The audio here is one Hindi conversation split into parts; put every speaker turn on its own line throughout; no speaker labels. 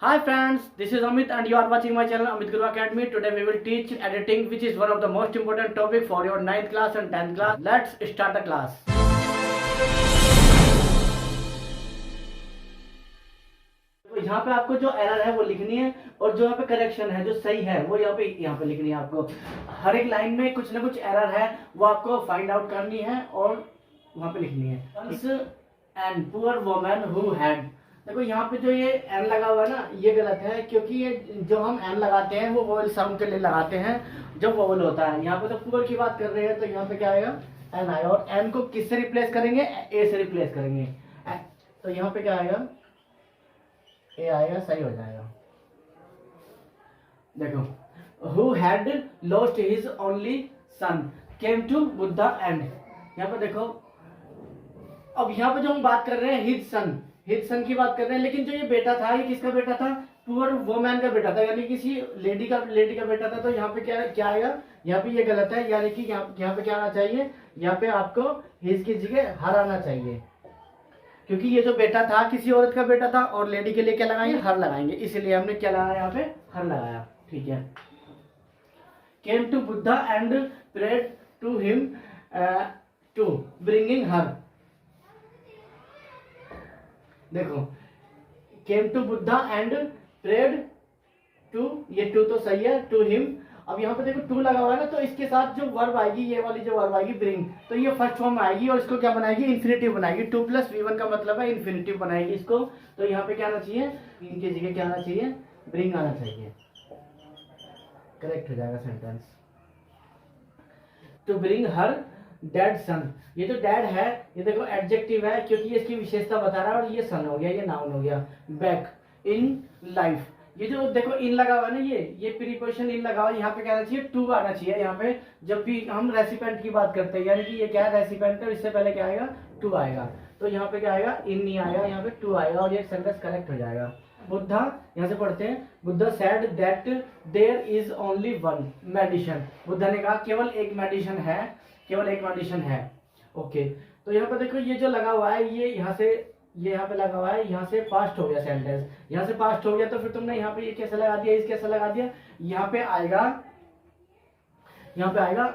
Hi friends, this is Amit and you are watching my channel Amit Guru Academy. Today we will teach editing, which is one of the most important topic for your 9th class and 10th class. Let's start the class. तो यहाँ पे आपको जो एरर है वो लिखनी है और जो यहाँ पे करेक्शन है जो सही है वो यहाँ पे लिखनी है। आपको हर एक लाइन में कुछ ना कुछ एरर है वो आपको फाइंड आउट करनी है और वहाँ पे लिखनी है। And poor woman who had, देखो यहाँ पे जो ये एन लगा हुआ है ना ये गलत है, क्योंकि ये जो हम एन लगाते हैं वो वोवल साउंड के लिए लगाते हैं जब वोवल होता है। यहाँ पे तो पुअर की बात कर रहे हैं तो यहाँ पे क्या आएगा एन आएगा। और एन को किससे रिप्लेस करेंगे? ए से रिप्लेस करेंगे। तो यहाँ पे क्या आएगा? ए आएगा, सही हो जाएगा। देखो who had lost his only son came to Buddha and, यहाँ पे देखो अब यहाँ पे जो हम बात कर रहे हैं हिज सन की बात कर रहे हैं, लेकिन जो ये बेटा था ये किसका बेटा था? पुअर वुमन का बेटा था, यानी किसी लेडी का बेटा था। तो यहाँ पे क्या आएगा? यहाँ पे ये गलत है, यानी कि यहाँ पे क्या आना चाहिए? यहाँ पे आपको हिज की जगह हर आना चाहिए, क्योंकि ये जो बेटा था किसी औरत का बेटा था और लेडी के लिए क्या लगाएंगे? हर लगाएंगे, इसलिए हमने क्या लगाया? यहाँ पे हर लगाया। ठीक है। Came to Buddha and prayed to him to bringing her, देखो came to Buddha and prayed to, ये टू तो सही है, टू हिम। अब यहाँ पे देखो टू लगा हुआ है ना, तो इसके साथ जो वर्ब आएगी, ये वाली जो वर्ब आएगी ब्रिंग, तो ये फर्स्ट फॉर्म आएगी और इसको क्या बनाएगी? इन्फिनिटिव बनाएगी। 2 + V1 का मतलब है इन्फिनिटिव बनाएगी इसको। तो यहाँ पे क्या आना चाहिए? इनकी जगह क्या आना चाहिए? ब्रिंग आना चाहिए, करेक्ट हो जाएगा sentence. To bring her dead son, ये जो डेड है ये देखो एडजेक्टिव है, क्योंकि ये इसकी विशेषता बता रहा है, और ये सन हो गया, ये नाउन हो गया। बैक इन लाइफ, ये जो देखो इन लगा हुआ है ना, ये प्रीपोजिशन इन लगा हुआ है, यहाँ पे क्या आना चाहिए? टू आना चाहिए। यहाँ पे जब भी हम रेसिपेंट की बात करते हैं, यानी कि ये क्या है? रेसिपेंट है, इससे पहले क्या आएगा? टू आएगा। तो यहाँ पे क्या आएगा? इन नहीं आएगा, यहाँ पे टू आएगा और ये सेंटेंस करेक्ट हो जाएगा। बुद्धा, यहाँ से पढ़ते हैं, Buddha said that there is only one medicine, Buddha ने कहा केवल एक मेडिसिन है, केवल एक मेडिसिन है। ओके, तो यहाँ पे देखो ये जो लगा हुआ है ये यहाँ से, ये यहाँ पे लगा हुआ है, यहाँ से पास्ट हो गया सेंटेंस, यहाँ से पास्ट हो गया, तो फिर तुमने यहाँ पे ये कैसे लगा दिया? इस कैसे लगा दिया? यहाँ पे आएगा, यहाँ पे आएगा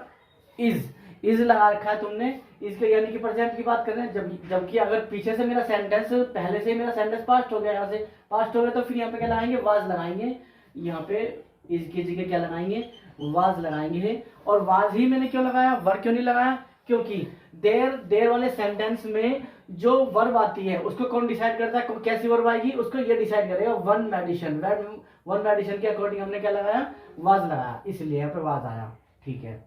इज लगा रखा है तुमने इसके, यानी कि प्रेजेंट की बात कर रहे हैं। जबकि अगर पीछे से मेरा सेंटेंस, पहले से मेरा सेंटेंस पास्ट हो गया, यहाँ से पास्ट हो गया, तो फिर यहाँ पे क्या लगाएंगे? वाज लगाएंगे। यहाँ पे इसकी जगह क्या लगाएंगे? वाज लगाएंगे। और वाज ही मैंने क्यों लगाया? वर क्यों नहीं लगाया? क्योंकि देर वाले सेंटेंस में जो वर्ब आती है उसको कौन डिसाइड करता है? कैसी वर्ब आएगी उसको ये डिसाइड करेगा। वन मेडिसिन के अकॉर्डिंग हमने क्या लगाया? वाज लगाया, इसलिए यहाँ पे वाज आया। ठीक है।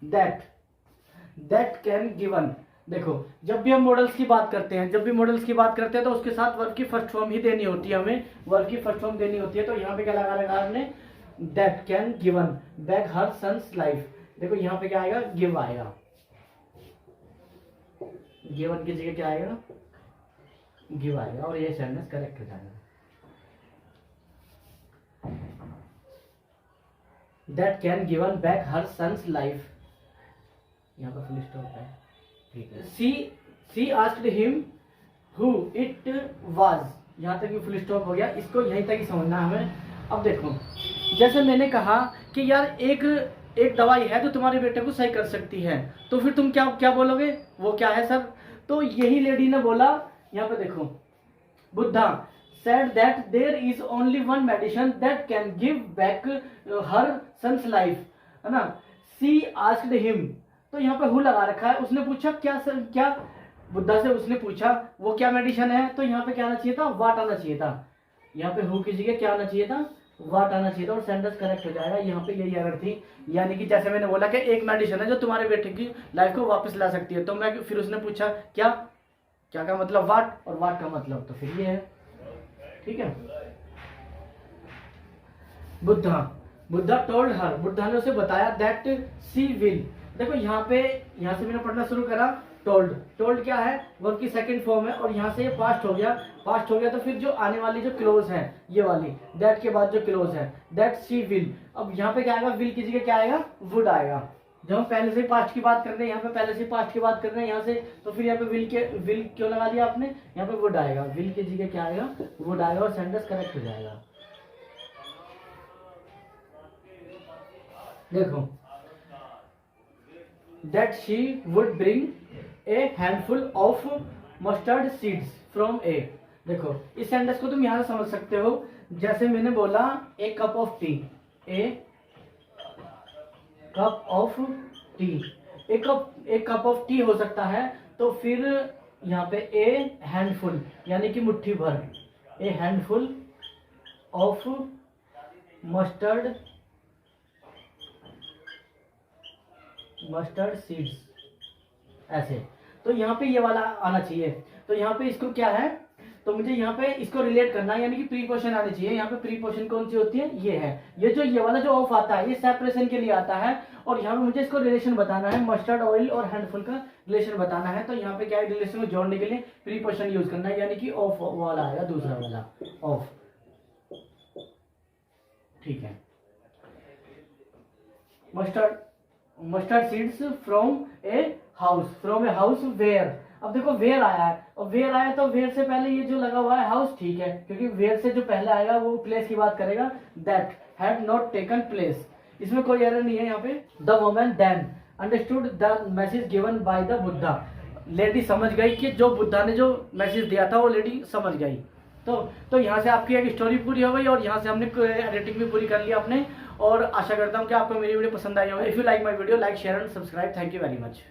दैट कैन गिवन, देखो जब भी हम मॉडल्स की बात करते हैं, तो उसके साथ वर्ब की फर्स्ट फॉर्म ही देनी होती है, हमें वर्ब की फर्स्ट फॉर्म देनी होती है। तो यहाँ पे क्या लगा रखा हमने? That can given back her son's life, देखो यहाँ पे क्या आएगा? गिव आएगा, गिवन की जगह क्या आएगा? गिव आएगा और ये सेंटेंस करेक्ट हो जाएगा। That can given back her son's life, यहाँ पर फुल स्टॉप है। ठीक है। She asked him who it was, यहाँ तक भी फुल स्टॉप हो गया, इसको यहीं तक ही समझना है हमें। अब देखो जैसे मैंने कहा कि यार एक दवाई है जो तुम्हारे बेटे को सही कर सकती है, तो फिर तुम क्या बोलोगे? वो क्या है सर? तो यही लेडी ने बोला, यहाँ पे देखो, Buddha said that there is only one medicine that can give back her son's life, है ना? She asked him, तो यहाँ पे हु लगा रखा है, उसने पूछा क्या बुद्धा से उसने पूछा वो क्या मेडिसिन है, तो यहाँ पे क्या आना चाहिए था? वाट आना चाहिए था। यहाँ पे हु की जगह क्या आना चाहिए था? वाट आना चाहिए था और सेंटेंस करेक्ट हो जाएगा। यहाँ पे यही एरर थी, यानी कि जैसे मैंने बोला कि एक मेडिसिन है जो तुम्हारे बेटे की लाइफ को वापस ला सकती है, तो मैं फिर उसने पूछा क्या का मतलब वाट, और वाट का मतलब तो फिर ये है। ठीक है। बुद्धा टोल्ड हर, बुद्धा ने उसे बताया दैट सी विल, देखो यहाँ से मैंने पढ़ना शुरू करा। टोल्ड क्या है? वर्ब की सेकंड फॉर्म है और यहाँ से ये पास्ट हो गया, तो फिर जो आने वाली जो क्लोज है ये वाली, दैट के बाद जो क्लोज है दैट सी विल, अब यहाँ पे क्या आएगा? विल की जगह क्या आएगा? वुड आएगा। जब हम पहले से पास्ट की बात कर रहे हैं, यहाँ पे पहले से पास्ट की बात कर रहे हैं यहाँ से, तो फिर यहाँ पे विल क्यों लगा दिया आपने, यहाँ पे वुड आएगा, विल की जगह क्या आएगा, वुड आएगा और सेंटेंस करेक्ट हो जाएगा। देखो, that she would bring a handful of mustard seeds from a. देखो इस सेंटेंस को तुम यहाँ से समझ सकते हो, जैसे मैंने बोला a cup of tea, a cup of tea, एक कप ऑफ टी हो सकता है, तो फिर यहाँ पे ए हैंडफुल यानी कि मुट्ठी भर, ए हैंडफुल ऑफ मस्टर्ड सीड्स, ऐसे। तो यहाँ पे ये वाला आना चाहिए। तो यहाँ पे इसको क्या है, तो मुझे यहाँ पे इसको रिलेट करना है, यानी कि प्रीपोजिशन आनी चाहिए। यहाँ पे प्रीपोजिशन कौन सी होती है, ये है, ये वाला जो ऑफ आता है ये सेपरेशन के लिए आता है, और यहाँ पे मुझे इसको रिलेशन बताना है, मस्टर्ड ऑयल और हैंडफुल का रिलेशन बताना है। तो यहाँ पे क्या है, रिलेशन को जोड़ने के लिए प्रीपोजिशन यूज करना है, यानी कि ऑफ वाला आएगा, दूसरा वाला ऑफ, ठीक है। Mustard seeds from a house where. अब देखो वेयर आया है, और वेयर आया तो वेयर से पहले ये जो लगा हुआ है हाउस, ठीक है, क्योंकि वेयर से जो पहले आएगा वो प्लेस की बात करेगा, that had not taken place, इसमें कोई एरर नहीं है यहाँ पे। The woman then understood the message given by the Buddha, lady समझ गई कि जो बुद्धा ने जो मैसेज दिया था वो लेडी समझ गई। तो यहाँ से आपकी एक स्टोरी पूरी हो गई, और यहाँ से हमने एडिटिंग भी पूरी कर लिया अपने, और आशा करता हूँ कि आपको मेरी वीडियो पसंद आई होगी। If you like my video, like share and subscribe. Thank you very much.